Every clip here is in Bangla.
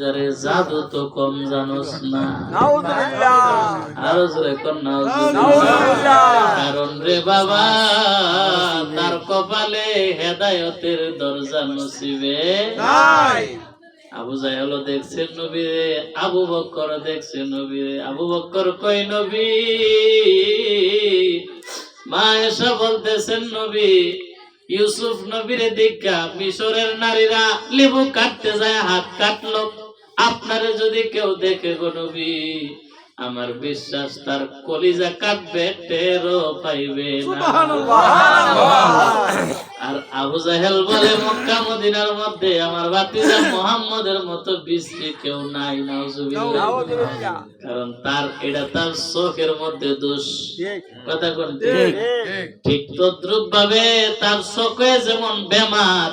যারে জাদু তো কম জানোস না। নাউজুবিল্লাহ আরো জোরে কর নাউজুবিল্লাহ। নাউজুবিল্লাহ। কারণ রে বাবা তার কপালে হেদায়েতের দরজা নসিবে নাই। আবু জাহেল দেখছেন নবীরে, আবু বকর দেখছেন নবীরে। আবু বকর কই নবী, মা এসে বলতেছেন নবী ইউসুফ নবীরে দেখা মিশরের নারীরা লেবু কাটতে যায় হাত কাটলো, আপনারে যদি কেউ দেখে গো নবী আমার বিশ্বাস তার কলিজা কাটবে, টেরও পাইবে না। আর আবু জাহেল বলে মক্কা মদিনার মধ্যে আমার ভাতিজা মুহাম্মদের মতো বিশ্রী কেউ নাই। নাউজুবিল্লাহ। কারণ তার এটা তার চোখের মধ্যে দোষ। কথা কোন ঠিক তদ্রুপ ভাবে তার চোখে যেমন বেমার,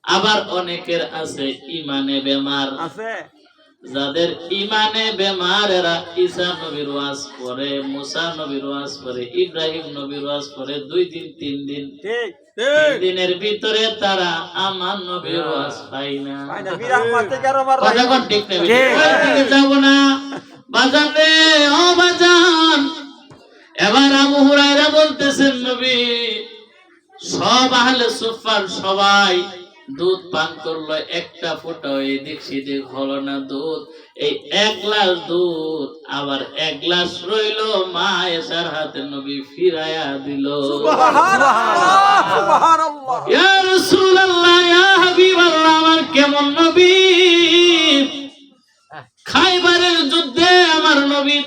আবার অনেকের আছে ইমানে বেমার আছে। যাদের ইমানে বেমার এরা ঈসা নবীর ওয়াজ করে, মুসা নবীর ওয়াজ করে, ইব্রাহিম নবীর ওয়াজ করে 2 দিন 3 দিন, ঠিক 3 দিনের ভিতরে তারা আমার নবীর ওয়াজ পায় না। কথা কোন ঠিক নেই? ওই দিকে যাব না বাজান রে, ও বাজান। এবার আবু হুরায়রা বলতেছেন নবী সব আহলে সুফার সবাই দুধ পান করলো, একটা ফোঁটা এদিক সেদিক হলো না দুধ। এই 1 গ্লাস দুধ আবার 1 গ্লাস রইলো, মা এসার হাতে নবী ফিরাইয়া দিল। সুবহানাল্লাহ সুবহানাল্লাহ। ইয়া রাসূলুল্লাহ, ইয়া হাবিবাল্লাহ, আমার কেমন নবী। খাইবারের যুদ্ধে আমার নবী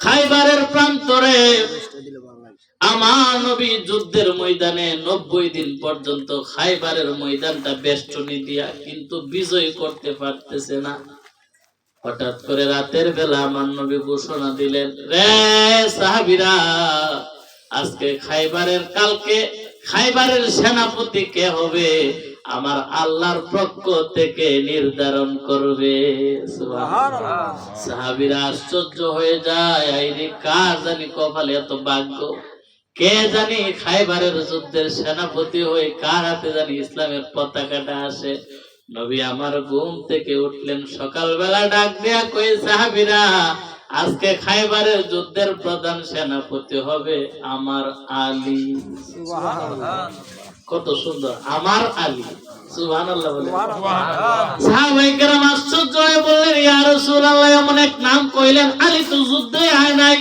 খাইবারের প্রান্তরে আমার নবী যুদ্ধের ময়দানে 90 দিন পর্যন্ত খাইবারের ময়দানটা বেষ্টনী দিয়া কিন্তু বিজয় করতে পারতেছে না। হঠাৎ করে রাতের বেলা আমার নবী ঘোষণা দিলেন, রে সাহাবীরা, আজকে কালকে খাইবারের সেনাপতি কে হবে আমার আল্লাহর পক্ষ থেকে নির্ধারণ করবে। সুবহানাল্লাহ। সাহাবীরা আশ্চর্য হয়ে যায়, আইরে কার জানি কপালে এত ভাগ্য, কে জানি খাইবারের যুদ্ধের সেনাপতি হয়ে কার হাতে জানি ইসলামের পতাকাটা আসে। নবী আমার ঘুম থেকে উঠলেন সকালবেলা, ডাক দেয়া কই সাহাবীরা, আজকে খাইবারের যুদ্ধের প্রধান সেনাপতি হবে আমার আলী। সুবহানাল্লাহ। কত সুন্দর, আমার আলী। সুবহানাল্লাহ বলে সাহাবায়ে কেরাম আশ্চর্য হয়ে বললেন, ইয়া রাসূলুল্লাহ, এমন এক নাম কইলেন, আলী তো যুদ্ধে আয় নাই,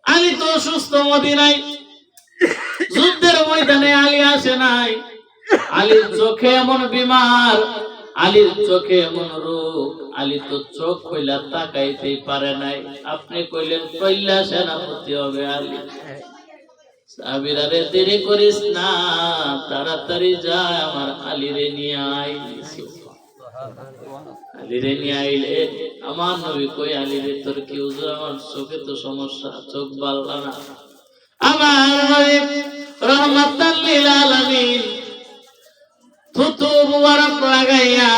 আলী তো সুস্থ মদিনায়, যুদ্ধের ময়দানে আলী আসে নাই। আলীর চোখে এমন বিমার, আলীর চোখে এমন রোগ, আলী তো চোখ কইলা তাকাইতেই পারে নাই। আপনি কইলেন কইলা সেনাপতি হবে আলী। সাহাবীরা রে, দেরি করিস না, তাড়াতাড়ি যায় আমার আলীরে নিয়ে আয়। আলীরে নিয়ে আইলে আমার নবী কই, আলীরে তোর কি হুজুর, আমার চোখে তো সমস্যা, চোখ ভালো না। আমার নবী রহমাতাল লিল আলামিন থুতু মুবারক লাগাইয়া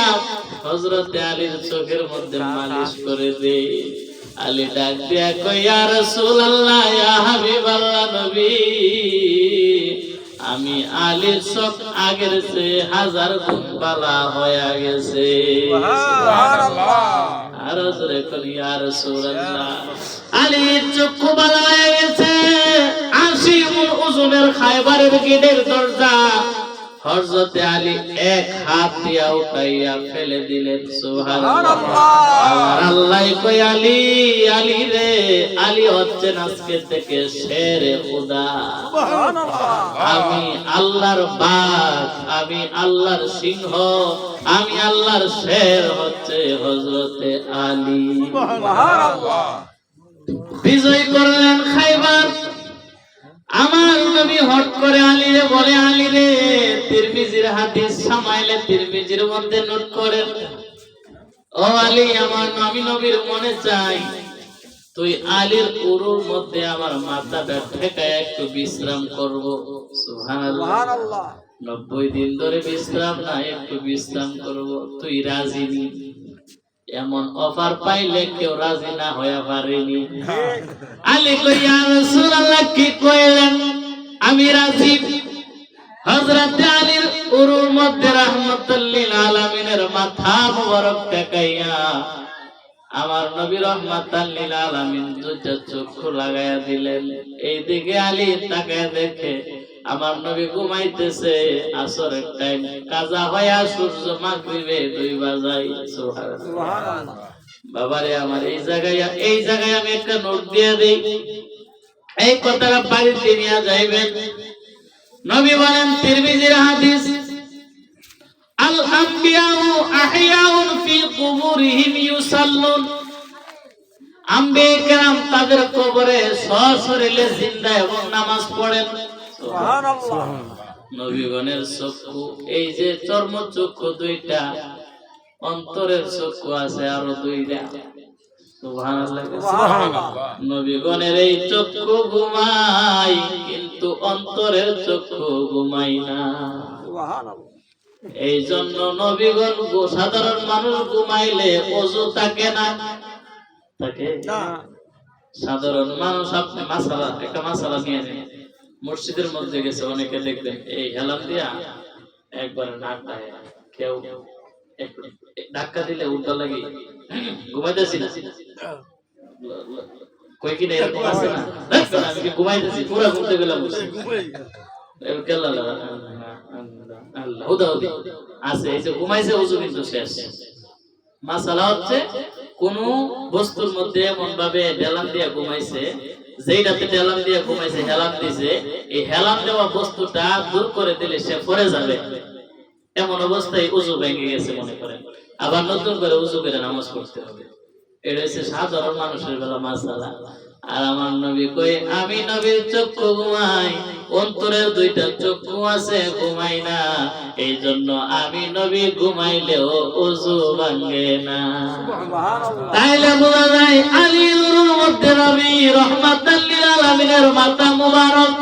হযরত আলীর চোখের মধ্যে মালিশ করে দে। আলী ডাক দিয়া কই, ইয়া রাসূলুল্লাহ, ইয়া হাবিবাল্লাহ নবী, আমি আলীর চোখ আগের চেয়ে 1000 গুণ ভালো হয়ে গেছে। সুবহানাল্লাহ। আর জোরে কই, ইয়া রাসূলুল্লাহ, আলীর চোখ খুব ভালো হয়ে গেছে। 80 গুণ ওজনের খাইবারের গেটের দরজা হযরত আলী এক হাত দিয়া উঠাইয়া ফেলে দিলেন। সুবহানাল্লাহ। আমার আল্লাহ কই, আলী, আলী রে, আলী হচ্ছেন আজকে থেকে শেরে খোদা। সুবহানাল্লাহ। আমি আল্লাহর বাঘ, আমি আল্লাহর সিংহ, আমি আল্লাহর শের হচ্ছে হযরতে আলী। সুবহানাল্লাহ। বিজয় করলেন খাইবার। আমার নবী হট করে আলীরে বলে, আলী রে, তিরমিজির হাদিস সামাইলে তিরমিজির মধ্যে নোট করেন, ও আলী, আমার আমি নবীর মনে চাই তুই আলীর উরুর মধ্যে আমার মাথাটা ঠেকায় একটু বিশ্রাম করব। সুবহানাল্লাহ। সুবহানাল্লাহ। 90 দিন ধরে বিশ্রাম নাই, একটু বিশ্রাম করব, তুই রাজি নি? এমন অফার পাইলে কেউ রাজি না হয়ে পারেনি। আলী কই, ইয়া রাসূলুল্লাহ, কি কইলেন? আমি রাজি। হযরত আলীর উরুর মধ্যে রাহমাতুল লিল আলামিনের মাথা মুবারক টেকাইয়া আমার নবী রাহমাতুল লিল আলামিন দুইটা চক্ষু লাগায়া দিলেন। এইদিকে আলী তাকায় দেখে আমার নবী ঘুমাইতেছে। আসরের টাইম কাজা হয়া সূর্য মাগরিবে 2 বাজায়। সুবহানাল্লাহ। সুবহানাল্লাহ। বাবারে আমার এই জায়গায় আমি একটা নোট দিয়ে দেই, এই কথাটা বাড়িতে নিয়ে যাইবেন। নবী বলেন তিরমিজির হাদিস, আল আম্বিয়াউ আহইয়াউন ফি কুবুরিহিম ইউসাল্লুন। আম্বিয়া কেরাম তাদের কবরে সশরীরে জিন্দা এবং নামাজ পড়েন। সুবহানাল্লাহ। নবীগণের চক্ষু, এই যে চর্ম চক্ষু দুইটা, অন্তরের চক্ষু আছে আরো 2টা। সুবহানাল্লাহ। সুবহানাল্লাহ। নবীগণের এই চক্ষু ঘুমাই, কিন্তু অন্তরের চক্ষু ঘুমাই না। সুবহানাল্লাহ। এই জন্য নবীগণ সাধারণ মানুষ ঘুমাইলে ওযু থাকে না, থাকে না। সাধারণ মানুষ। আপনি একটা মাসালা নিয়ে নেন। মসজিদের মধ্যে গেছে অনেকে দেখবেন এই হেলান দিয়া একবার নাক ডাকে, কেউ একটু ধাক্কা দিলে উল্টা লাগে ঘুমাইতেছি না, কই কিনা এরকম আছে না, আমি কি ঘুমাইতেছি, পুরো ঘুমতে গেলাম আছে। এই যে ঘুমাইছে ওযু কিন্তু শেষ। মাসালা হচ্ছে কোন বস্তুর মধ্যে এমন ভাবে হেলান দিয়া ঘুমাইছে, যেইটাতে হেলান দিয়া ঘুমাইছে, হেলান দিছে, এই হেলান দেওয়া বস্তুটা দূর করে দিলে সে পড়ে যাবে। এমন অবস্থায় ওযু ভেঙে গেছে মনে করেন, আবার নতুন করে ওযু করে নামাজ পড়তে হবে। এটা হচ্ছে সাধারণ মানুষের বেলা মাসালা। আর আমার নবী কই, আমি নবীর চক্ষু ঘুমাই, অন্তরের 2টা চক্ষু আছে, ঘুমাই না। এই জন্য আমি নবী ঘুমাইলেও ওযু ভাঙে না। সুবহানাল্লাহ। তাইলে বোঝা যায় আলীর উরুর মধ্যে নবী রাহমাতুল লিল আলামিনের মাথা মুবারক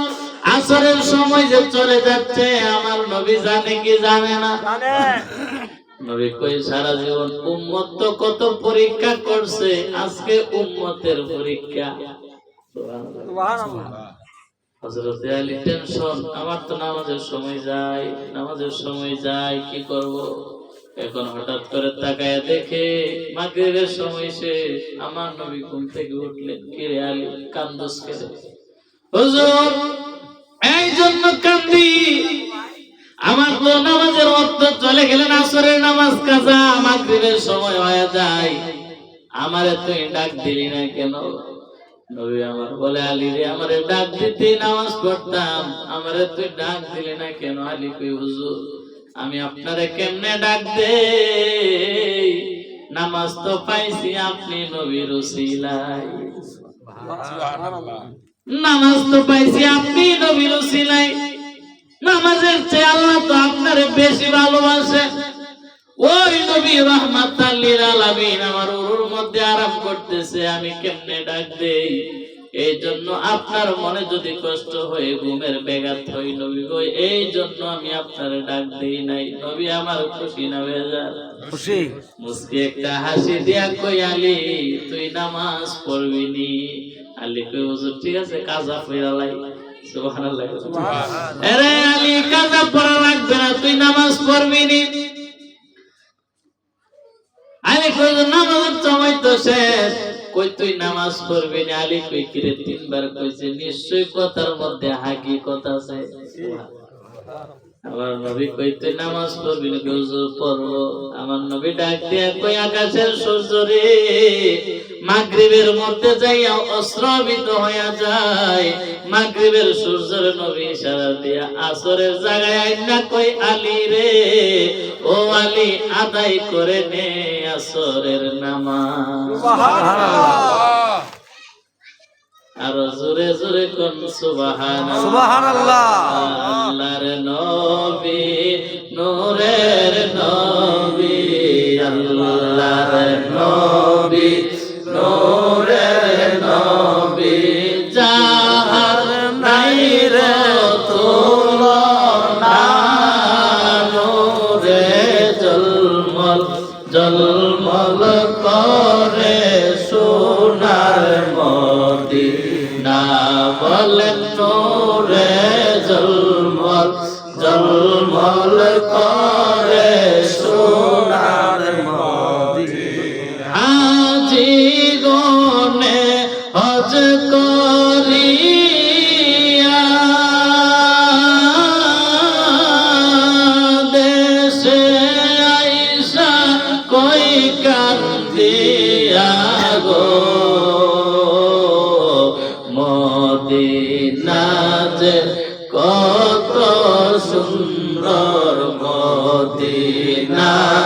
আসরের সময় যে চলে যাচ্ছে, আমার নবী জানে কি জানে না? জানে। নবী কই, সারা জীবন উম্মত তো কত পরীক্ষা করছে, আজকে উম্মতের পরীক্ষা। সুবহানাল্লাহ। হযরত আলী টেনশন, আমার তো নামাজের সময় যায়, কি করব? এখন হঠাৎ করে তাকায় দেখে মাগরিবের সময় শেষ। আমার নবী ঘুম থেকে উঠলেন, কি রে আলী কান্দোস কেন? হুজুর এই জন্য কান্দি, আমার তো নামাজের ওয়াক্ত চলে গেলেন, আসরের নামাজ কাজা, মাগরিবের সময় হয়ে যায়, আমারে তুই ডাক দিলি না কেন? নবী আমার বলে, আলী রে, আমারে ডাক দিতে নামাজ পড়তাম, আমারে তুই ডাক দিলি না কেন? আলী কই, হুজুর আমি আপনারে কেমনে ডাক দেই? নামাজ তো পাইছি আপনি নবীর উসিলায়, সুবহানাল্লাহ। নামাজ তো পাইছি আপনি নবীর উসিলায়। নামাজের চেয়ে আল্লাহ তো আপনারে বেশি ভালোবাসে। ওই নবী রাহমাতুল লিল আলামিন আমার উরুর মধ্যে আরাম করতেছে, আমি কেমনে ডাক দেই? এই জন্য আপনার মনে যদি কষ্ট হয়ে ঘুমের ব্যাঘাত হয় নবী গো, এই জন্য আমি আপনার ডাক দেই নাই। নবী আমার খুশি না বেজার? খুশি। মুস্কি একটা হাসি দিয়া কই, আলী তুই নামাজ পড়বি নি? আলী কই, হুজুর ঠিক আছে, কাজা পড়া লাই। সুবহানাল্লাহ। আরে আলী, কাজা পড়া লাগবে না, তুই নামাজ পড়বি নি? আলী কই, নামাজের সময় তো শেষ, কই তুই নামাজ পড়বি না? আলী কই, কিরে 3 বার কইছে, নিশ্চয়ই কথার মধ্যে হাকিকত আছে। আমার নবী কই, তুই নামাজ পড়বি না? হুজুর পড়বো। আমার নবী ডাক দিয়া কই, আকাশের সূর্য রে, মাগরিবের মধ্যে যাইয়া অস্রবিত হইয়া যায়, মাগরিবের সূর্যের নবী ইশারা দিয়া আসরের জায়গায় আইনা কই, আলী রে, ও আলী আদায় করে নে আসরের নামাজ। সুবহানাল্লাহ। আর জোরে জোরে কোন সুবহানাল্লাহ। সুবহানাল্লাহ। আল্লাহর নবী, নূরের নবী, আল্লাহর নবী, নূরের নবী, যাহার নাই রে তুলনা, নূরে জলমল জলমল করে সোনার মদিনা, বলেন নূরে জলমল জলমল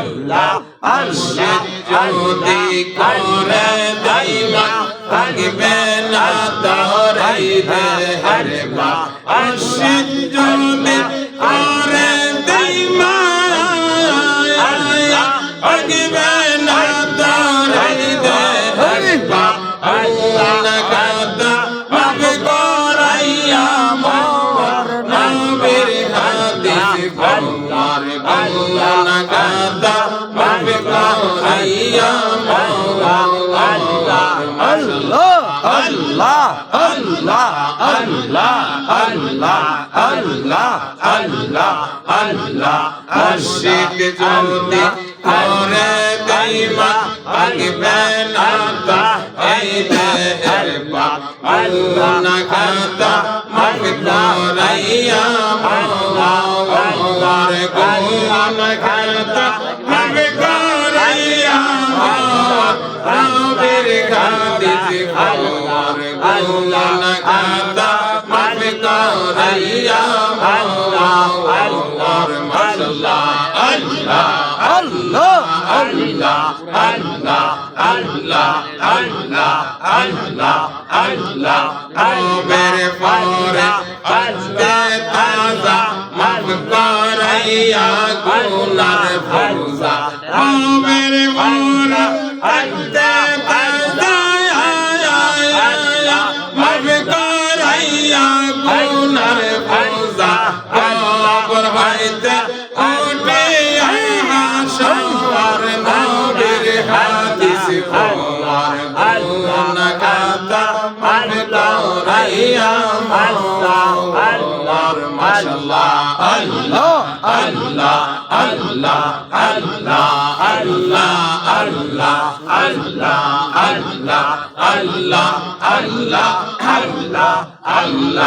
আল্লাহ মুর্শিদ যদি করে দাইমা থাকবে না দরাইবে হরে বা মুর্শিদ যদি করে দাইমা থাকবে না দরাইবে হরে বা আল্লাহ গাদা মাফ করাইয়া মোর নবীর হাদিস আমার আল্লাহ গাদা মাফ করাইয়া মোর আল্লাহ আল্লাহ আল্লাহ আল্লাহ আল্লাহ আল্লাহ আল্লাহ আল্লাহ আল্লাহ মুর্শিদ যদি করে দাইমা থাকবে না দরাইবে হরে বা আল্লাহ গাদা মাফ করাইয়া মোর গুনাহ খাতা মাফ করাইয়া মোর নবীর হাদিস আমার গুনাহ খাতা মাফ করাইয়া মোর মাশাআল্লাহ আল্লাহ আল্লাহ আল্লাহ আল্লাহ আল্লাহ আল্লাহ আল্লাহ আল্লাহ নবীর পরে আজকে তাজা মাফ করাইয়া গুনার ফরজা নবীর পরে আজকে তাজা মাফ করাইয়া গুনার ফরজা কবর হইতে উঠে হাসর নবীর হাদিস আমার গুনাহ খাতা মাফ করাইয়া মোর মাশাআল্লাহ আল্লাহ আল্লাহ আল্লাহ আল্লাহ আল্লাহ আল্লাহ আল্লাহ আল্লাহ আল্লাহ আল্লাহ আল্লাহ আল্লাহ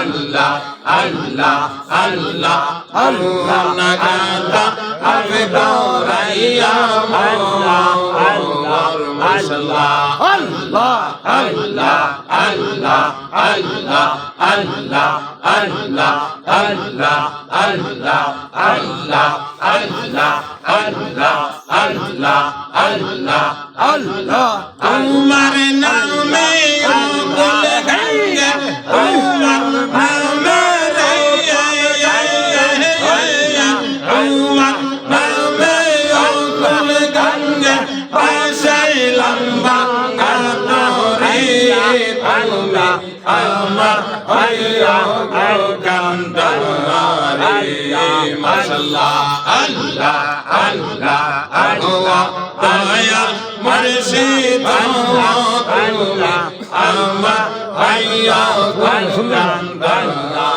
আল্লাহ আল্লাহ আল্লাহ আল্লাহ নাগাদা আবে দরাইয়া মোর মাশাআল্লাহ আল্লাহ আল্লাহ আল্লাহ আল্লাহ আল্লাহ আল্লাহ আল্লাহ আল্লাহ আল্লাহ আল্লাহ আল্লাহ আল্লাহ আল্লাহ আল্লাহ তোমার নামে আকুল গঙ্গা তোমার নামে তোমার নামে আকুল গঙ্গা বাসাইলাম বাঙ্গা তোরে তুমি আমার হইয়া কান্দারে মাশাআল্লাহ আল্লাহ আল্লাহ আল্লাহ দয়া মুর্শিদ আল্লাহ আমার হইয়া কান্দারে আমার নামে আকুল গঙ্গা আমার নামে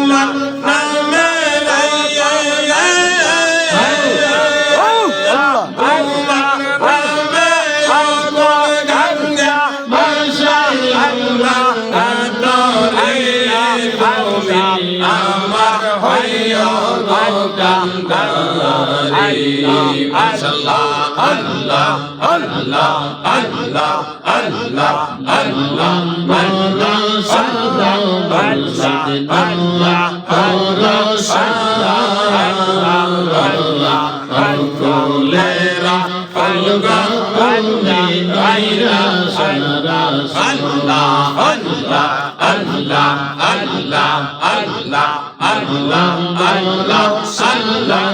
আমার হইয়া মাশাআল্লাহ আল্লাহ আল্লাহ আল্লাহ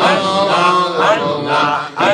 আল্লাহ আল্লাহ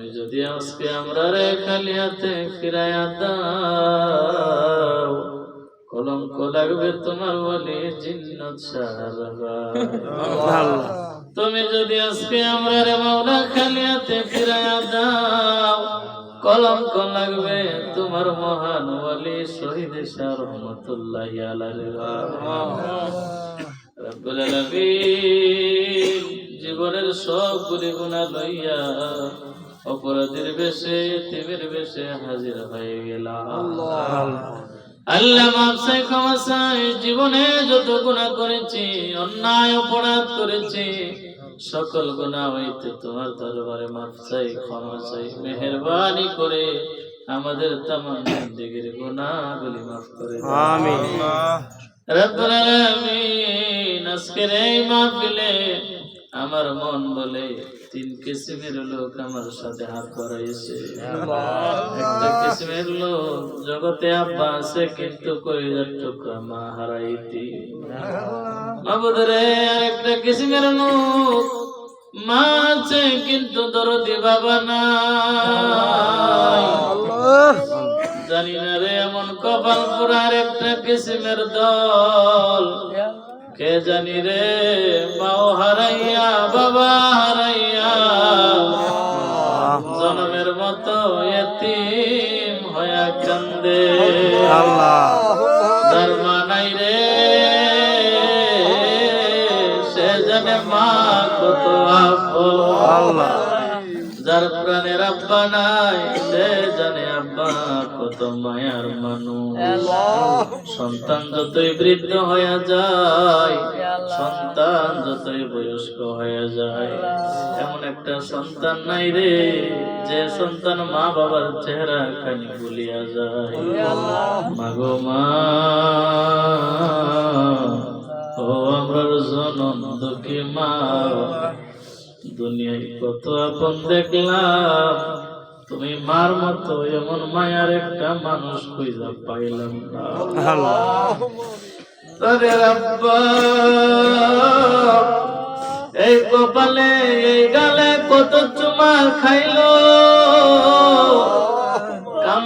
তুমি যদি আজকে আমরা রে খালি হাতে ফিরাইয়া দাও, কলঙ্ক লাগবে তোমার বলে জিন্নাত সারা। তুমি যদি আজকে আমরা রে মাওলা খালি হাতে ফিরাইয়া দাও, কলঙ্ক লাগবে তোমার মহান ওয়ালি শহীদ শাহ রহমাতুল্লাহি আলাইহি। রব্বুল আলামিন জীবনের সব গুনাহ লইয়া অপরাধীর বেশে এতিমের বেশে হাজির হয়ে গেলাম। আল্লাহ মাফ চাই, ক্ষমা চাই। জীবনে যত গুনাহ করেছি, অন্যায় অপরাধ করেছি, সকল গুনাহ হইতে তোমার দরবারে মাফ চাই, ক্ষমা চাই। মেহেরবানি করে আমাদের তামাম জিন্দেগীর গুনাহগুলি মাফ করে দাও। আমিন। রব্বুল আলামিন আজকের এই মাহফিলে আমার মন বলে 3 কিসমের লোক আমার সাথে হাত বাড়াইছে। একটা কিসমের লোক জগতে আব্বা আছে কিন্তু কলিজার টুকরা মা হারাইতি। মাবুদ রে, আরেকটা কিসমের লোক মা আছে কিন্তু দরদি বাবা নাই। জানি না রে এমন কপাল পুরার একটা কিসমের দল, কে জানি রে মাও হারাইয়া বাবা হারাইয়া জন্মের মতো এতিম হয়ে কান্দে। যার মা নাই রে সে জানে মা কত আপন। যার প্রাণের আব্বা নাই সে জানে আব্বা কত মায়ার মানুষ। সন্তান যতই বৃদ্ধ হয়ে যায়, সন্তান যতই বয়স্ক হয়ে যায়, এমন একটা সন্তান নাই রে যে সন্তান মা বাবার চেহারা খানি ভুলিয়া যায়। মাগো মা, ও আমরার জনম দুঃখী মা, দুনিয়ায় কত আপন দেখলাম, তুমি মার মতো এমন মায়ার একটা মানুষ খুঁজা পাইলাম না। তোরে আব্বা এই কপালে এই গালে কত চুমা খাইলো,